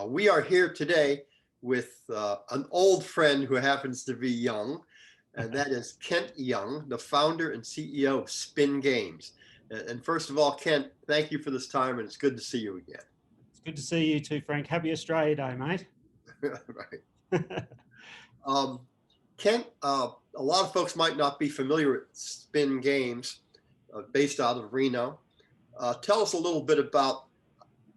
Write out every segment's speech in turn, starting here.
We are here today with an old friend who happens to be young, and that is Kent Young, the founder and CEO of Spin Games. And first of all, Kent, thank you for this time, and it's good to see you again. It's good to see you too, Frank. Happy Australia Day, mate. Right. Kent, a lot of folks might not be familiar with Spin Games, based out of Reno. Tell us a little bit about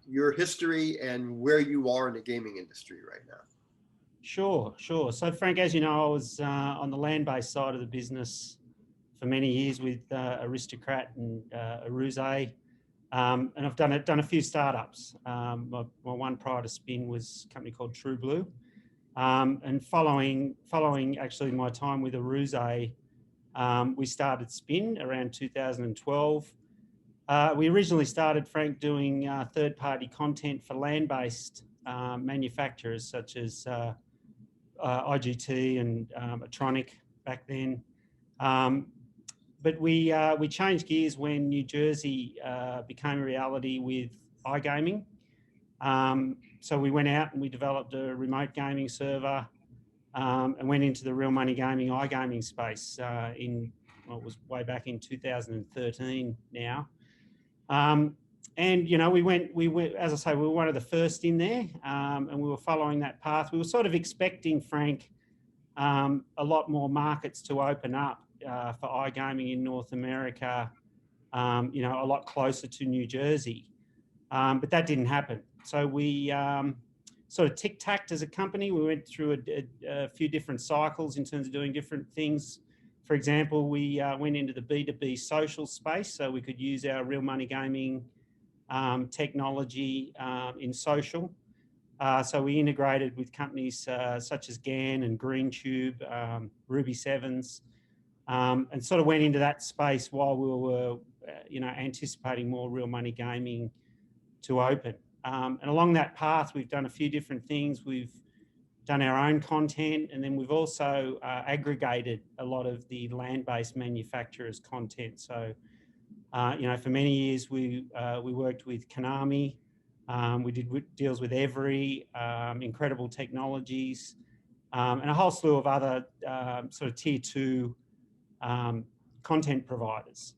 your history and where you are in the gaming industry right now. Sure. So, Frank, as you know, I was on the land-based side of the business for many years with Aristocrat and Aruze, and I've done a few startups. My one prior to Spin was a company called True Blue, and following actually my time with Aruze, we started Spin around 2012. We originally started, Frank, doing third-party content for land-based manufacturers such as IGT and Atronic back then. But we changed gears when New Jersey became a reality with iGaming. So we went out and we developed a remote gaming server and went into the real money gaming iGaming space it was way back in 2013 now. And you know, we went, as I say, we were one of the first in there, and we were following that path. We were sort of expecting, Frank, a lot more markets to open up for iGaming in North America, you know, a lot closer to New Jersey, but that didn't happen. So we sort of tic-tacked as a company. We went through a few different cycles in terms of doing different things. For example, we went into the B2B social space, so we could use our real money gaming technology in social. So we integrated with companies such as GAN and GreenTube, Ruby Sevens, and sort of went into that space while we were, you know, anticipating more real money gaming to open. And along that path, we've done a few different things. We've done our own content, and then we've also aggregated a lot of the land-based manufacturers' content. So, you know, for many years we worked with Konami. We did deals with Every, Incredible Technologies, and a whole slew of other sort of tier 2 content providers.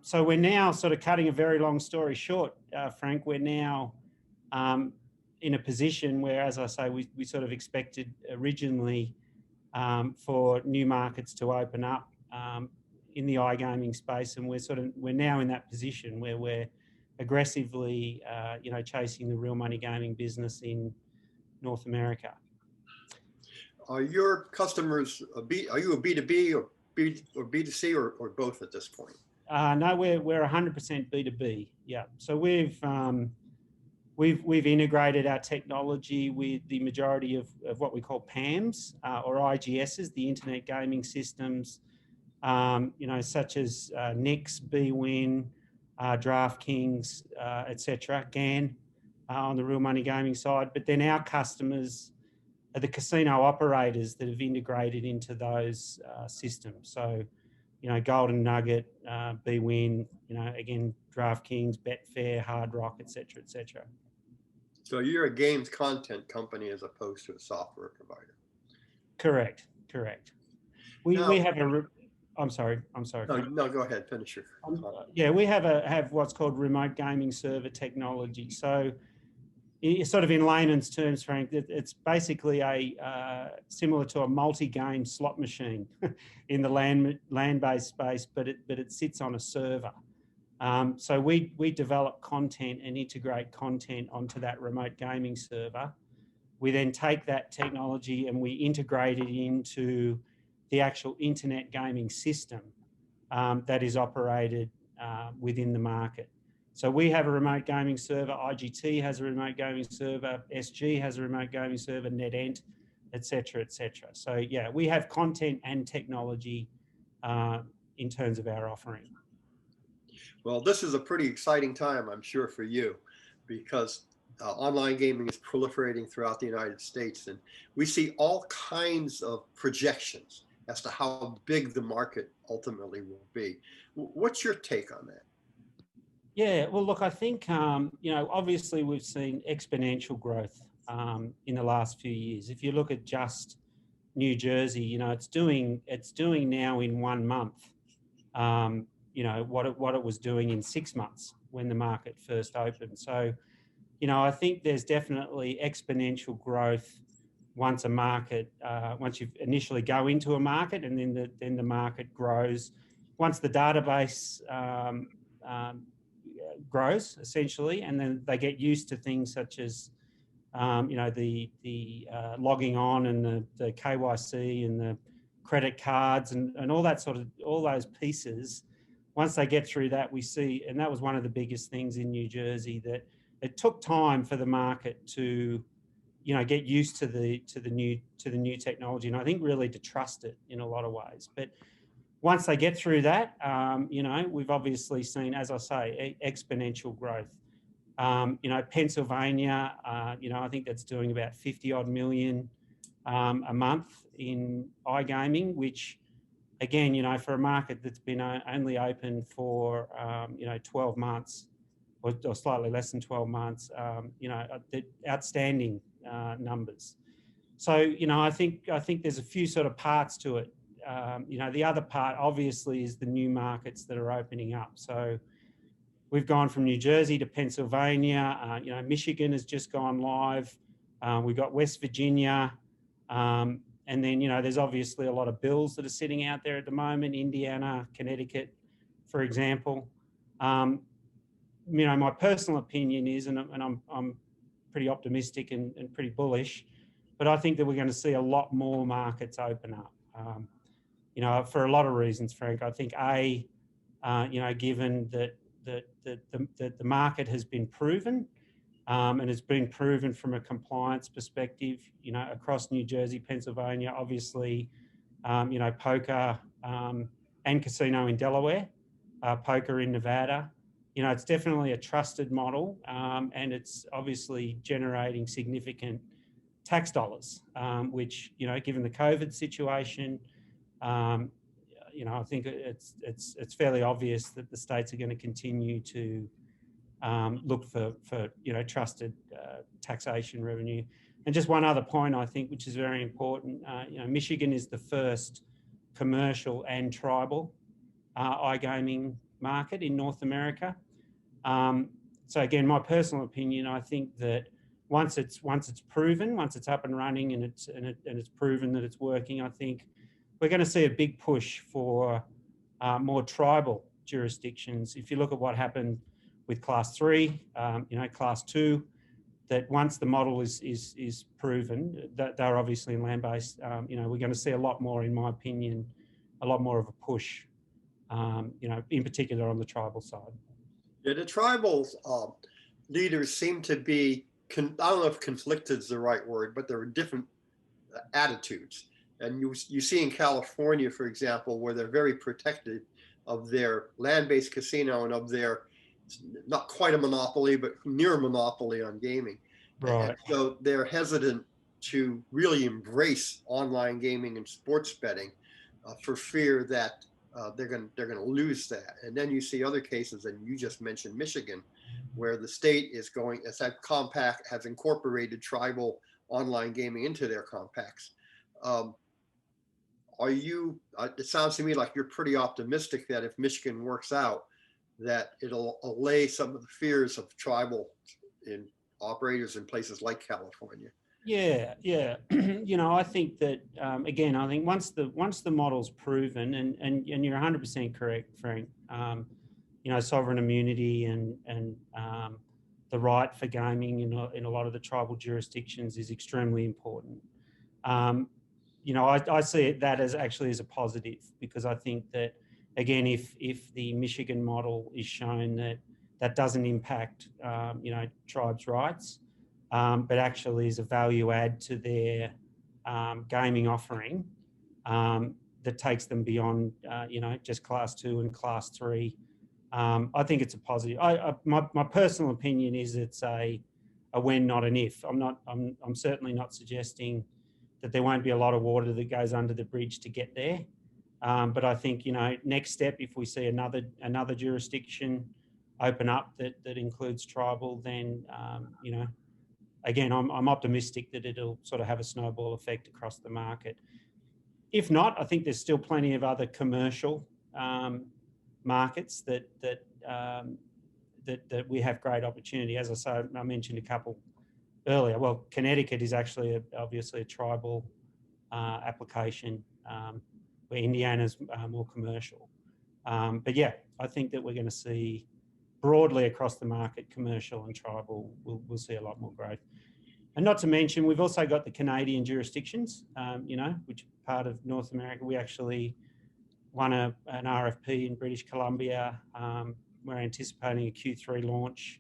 So we're now, sort of cutting a very long story short, Frank, we're now in a position where, as I say, we sort of expected originally for new markets to open up in the iGaming space, and we're now in that position where we're aggressively, you know, chasing the real money gaming business in North America. Are your customers are you a B2B or B2C or both at this point? No, we're 100% B2B. Yeah. So we've integrated our technology with the majority of what we call PAMs or IGSs, the internet gaming systems, you know, such as Nix, bwin, DraftKings, etc. GAN on the real money gaming side. But then our customers are the casino operators that have integrated into those systems. So, you know, Golden Nugget, bwin, you know, again, DraftKings, Betfair, Hard Rock, etc., etc. So you're a games content company as opposed to a software provider. Correct. We have a. I'm sorry. No, go ahead. Finish your. Yeah, we have what's called remote gaming server technology. So, sort of in layman's terms, Frank, it's basically similar to a multi-game slot machine in the land-based space, but it sits on a server. So we develop content and integrate content onto that remote gaming server. We then take that technology and we integrate it into the actual internet gaming system that is operated within the market. So we have a remote gaming server, IGT has a remote gaming server, SG has a remote gaming server, NetEnt, etc., etc. So yeah, we have content and technology in terms of our offering. Well, this is a pretty exciting time, I'm sure, for you, because online gaming is proliferating throughout the United States, and we see all kinds of projections as to how big the market ultimately will be. What's your take on that? Yeah, well, look, I think, you know, obviously we've seen exponential growth in the last few years. If you look at just New Jersey, you know, it's doing now in 1 month, you know, what it was doing in 6 months when the market first opened. So, you know, I think there's definitely exponential growth once a market, once you initially go into a market, and then the market grows. Once the database grows, essentially, and then they get used to things such as, you know, the logging on and the KYC and the credit cards and all that sort of, all those pieces. Once they get through that, we see, and that was one of the biggest things in New Jersey, that it took time for the market to, you know, get used to the new technology, and I think really to trust it in a lot of ways. But once they get through that, you know, we've obviously seen, as I say, exponential growth. You know, Pennsylvania, you know, I think that's doing about 50 odd million a month in iGaming, which, again, you know, for a market that's been only open for, you know, 12 months or slightly less than 12 months, you know, outstanding numbers. So, you know, I think there's a few sort of parts to it. You know, the other part obviously is the new markets that are opening up. So we've gone from New Jersey to Pennsylvania. You know, Michigan has just gone live. We've got West Virginia. And then, you know, there's obviously a lot of bills that are sitting out there at the moment, Indiana, Connecticut, for example. You know, my personal opinion is, and I'm pretty optimistic and pretty bullish, but I think that we're going to see a lot more markets open up. You know, for a lot of reasons, Frank. I think, you know, given that the market has been proven, and it's been proven from a compliance perspective, you know, across New Jersey, Pennsylvania, obviously, you know, poker and casino in Delaware, poker in Nevada. You know, it's definitely a trusted model, and it's obviously generating significant tax dollars, which, you know, given the COVID situation, you know, I think it's fairly obvious that the states are going to continue to look for you know, trusted taxation revenue. And just one other point, I think, which is very important, you know, Michigan is the first commercial and tribal iGaming market in North America. So again, my personal opinion, I think that once it's proven, once it's up and running, and it's proven that it's working, I think we're going to see a big push for more tribal jurisdictions. If you look at what happened with Class 3, you know, Class 2, that once the model is proven, that they're obviously in land-based, you know, we're going to see a lot more, in my opinion, a lot more of a push, you know, in particular on the tribal side. Yeah, the tribal leaders seem to be, I don't know if conflicted is the right word, but there are different attitudes. And you see in California, for example, where they're very protective of their land-based casino and of their, not quite a monopoly, but near a monopoly on gaming. Right. And so they're hesitant to really embrace online gaming and sports betting for fear that they're going to lose that. And then you see other cases, and you just mentioned Michigan, where the state is going, as that compact has incorporated tribal online gaming into their compacts. Are you, it sounds to me like you're pretty optimistic that if Michigan works out, that it'll allay some of the fears of tribal operators in places like California. Yeah. You know, I think that, again, I think once the model's proven, and you're 100% correct, Frank, you know, sovereign immunity and the right for gaming in a lot of the tribal jurisdictions is extremely important. You know, I see that as actually as a positive, because I think that, again, if the Michigan model is shown that doesn't impact, you know, tribes' rights, but actually is a value add to their gaming offering that takes them beyond, you know, just Class 2 and Class 3. I think it's a positive. My personal opinion is it's a when, not an if. I'm certainly not suggesting that there won't be a lot of water that goes under the bridge to get there. But I think, you know, next step, if we see another jurisdiction open up that includes tribal, then, you know, again, I'm optimistic that it'll sort of have a snowball effect across the market. If not, I think there's still plenty of other commercial markets that we have great opportunity. As I say, I mentioned a couple earlier. Well, Connecticut is actually obviously a tribal application, where Indiana's more commercial. But yeah, I think that we're going to see broadly across the market, commercial and tribal, we'll see a lot more growth. And not to mention, we've also got the Canadian jurisdictions, which are part of North America. We actually won an RFP in British Columbia. We're anticipating a Q3 launch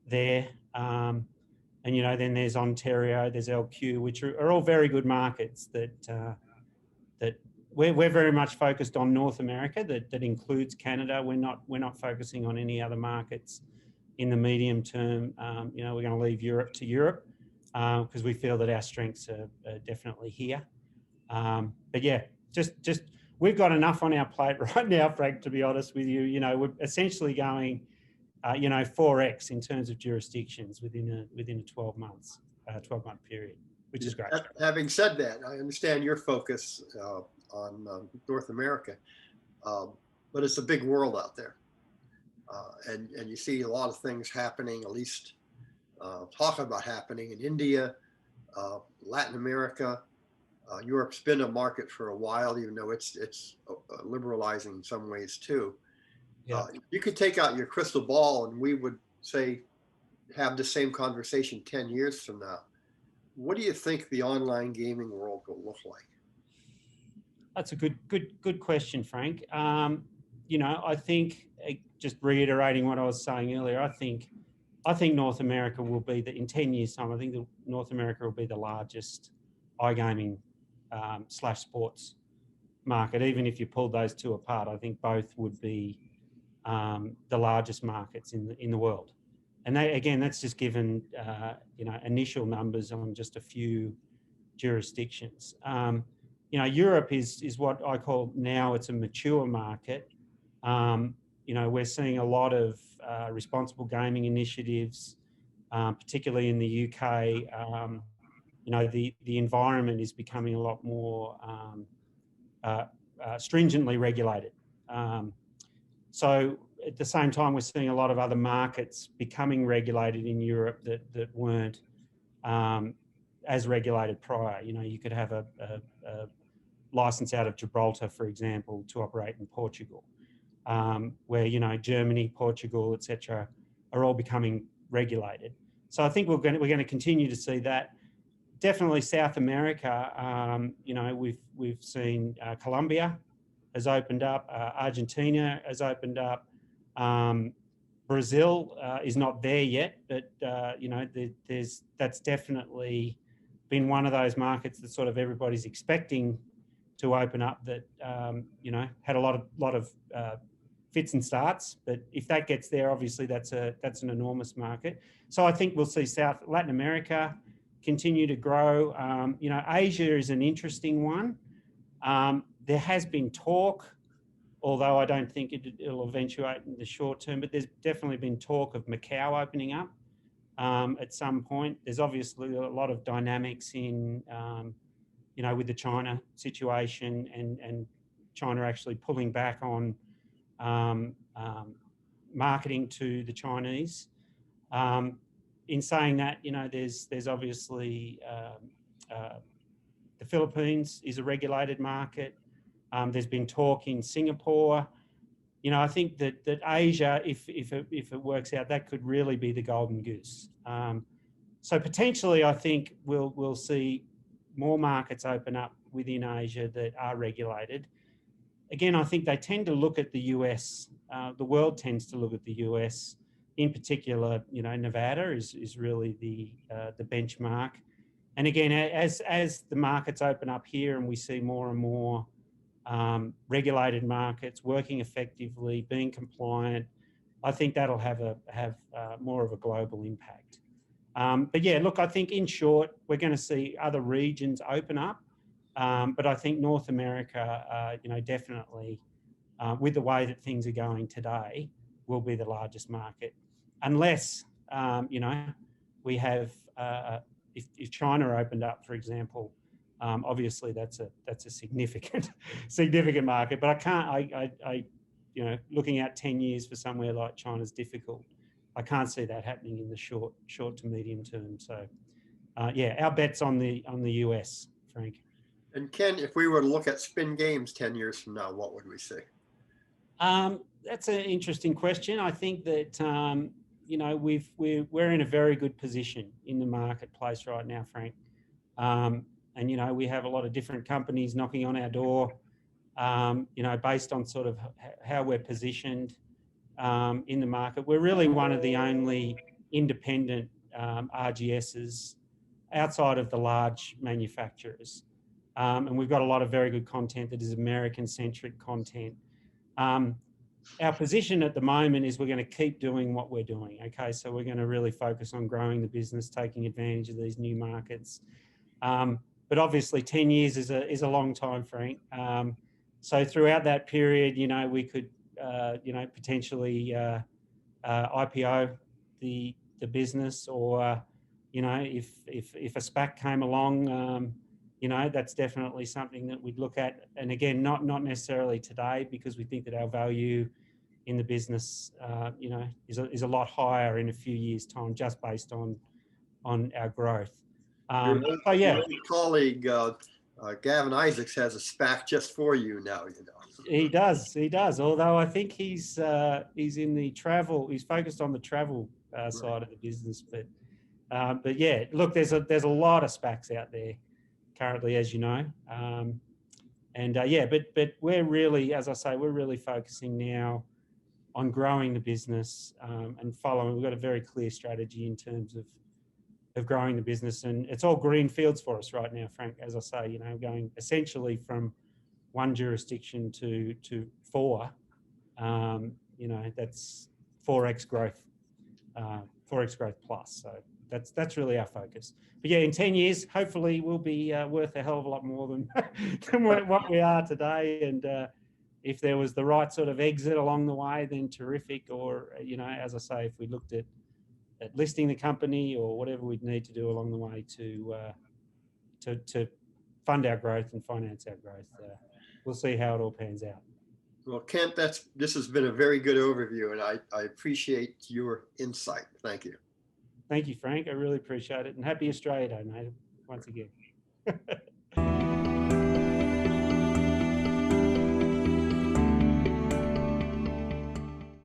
there. And, then there's Ontario, there's LQ, which are all very good markets that we're very much focused on North America. That includes Canada. We're not focusing on any other markets in the medium term. We're going to leave Europe to Europe because we feel that our strengths are definitely here. But yeah, just we've got enough on our plate right now, Frank, to be honest with you. We're essentially going 4x in terms of jurisdictions within a 12-month period, which is great. Having said that, I understand your focus on North America, but it's a big world out there, and you see a lot of things happening, at least talking about happening in India, Latin America. Europe's been a market for a while, even though it's liberalizing in some ways too. Yeah. You could take out your crystal ball and we would say, have the same conversation 10 years from now. What do you think the online gaming world will look like? That's a good question, Frank. I think, just reiterating what I was saying earlier, I think North America will be in 10 years' time, I think North America will be the largest iGaming / sports market. Even if you pulled those two apart, I think both would be the largest markets in the world. And that's just given initial numbers on just a few jurisdictions. Europe is what I call now, it's a mature market. We're seeing a lot of responsible gaming initiatives, particularly in the UK. The environment is becoming a lot more stringently regulated. So at the same time, we're seeing a lot of other markets becoming regulated in Europe that weren't as regulated prior. You could have a license out of Gibraltar, for example, to operate in Portugal, where Germany, Portugal, etc., are all becoming regulated. So I think we're going to continue to see that. Definitely South America. We've seen Colombia has opened up, Argentina has opened up. Brazil is not there yet, but that's definitely been one of those markets that sort of everybody's expecting to open up. That had a lot of fits and starts, but if that gets there, obviously that's an enormous market. So I think we'll see Latin America continue to grow. Asia is an interesting one. There has been talk, although I don't think it'll eventuate in the short term, but there's definitely been talk of Macau opening up at some point. There's obviously a lot of dynamics in, with the China situation and China actually pulling back on marketing to the Chinese. In saying that, there's obviously the Philippines is a regulated market. There's been talk in Singapore. I think that Asia, if it works out, that could really be the golden goose. So potentially, I think we'll see more markets open up within Asia that are regulated. Again, I think they tend to look at the US. The world tends to look at the US. In particular, Nevada is really the benchmark. And again, as the markets open up here and we see more and more regulated markets working effectively, being compliant, I think that'll have more of a global impact. But yeah, look, I think in short, we're going to see other regions open up, but I think North America, definitely, with the way that things are going today, will be the largest market, unless we have, if China opened up, for example, obviously that's a significant significant market. But I can't, you know, looking out 10 years for somewhere like China is difficult. I can't see that happening in the short to medium term. So, yeah, our bet's on the US, Frank. And Ken, if we were to look at Spin Games 10 years from now, what would we see? That's an interesting question. I think that you know, we're in a very good position in the marketplace right now, Frank. And you know, we have a lot of different companies knocking on our door. You know, based on sort of how we're positioned in the market. We're really one of the only independent RGSs outside of the large manufacturers. And we've got a lot of very good content that is American-centric content. Our position at the moment is we're going to keep doing what we're doing. Okay, so we're going to really focus on growing the business, taking advantage of these new markets. But obviously, 10 years is a long time, Frank. So throughout that period, you know, we could, you know, potentially IPO the business, or you know, if a SPAC came along, you know, that's definitely something that we'd look at. And again, not necessarily today, because we think that our value in the business, you know, is a lot higher in a few years' time, just based on our growth. So yeah, your colleague Gavin Isaacs has a SPAC just for you now. You know, he does. Although I think he's in the travel. He's focused on the travel side of the business. But yeah, look, there's a lot of SPACs out there currently, as you know. And yeah, but we're really, as I say, we're really focusing now on growing the business and following. We've got a very clear strategy in terms of growing the business, and it's all green fields for us right now, Frank. As I say, you know, going essentially from one jurisdiction to 4, you know, that's 4x growth, 4x growth plus. So that's really our focus. But yeah, in 10 years, hopefully we'll be worth a hell of a lot more than what we are today. And if there was the right sort of exit along the way, then terrific. Or, you know, as I say, if we looked at listing the company or whatever we'd need to do along the way to fund our growth and finance our growth, we'll see how it all pans out. Well, Kent, this has been a very good overview, and I appreciate your insight. Thank you. Thank you, Frank. I really appreciate it. And happy Australia Day, mate, once again.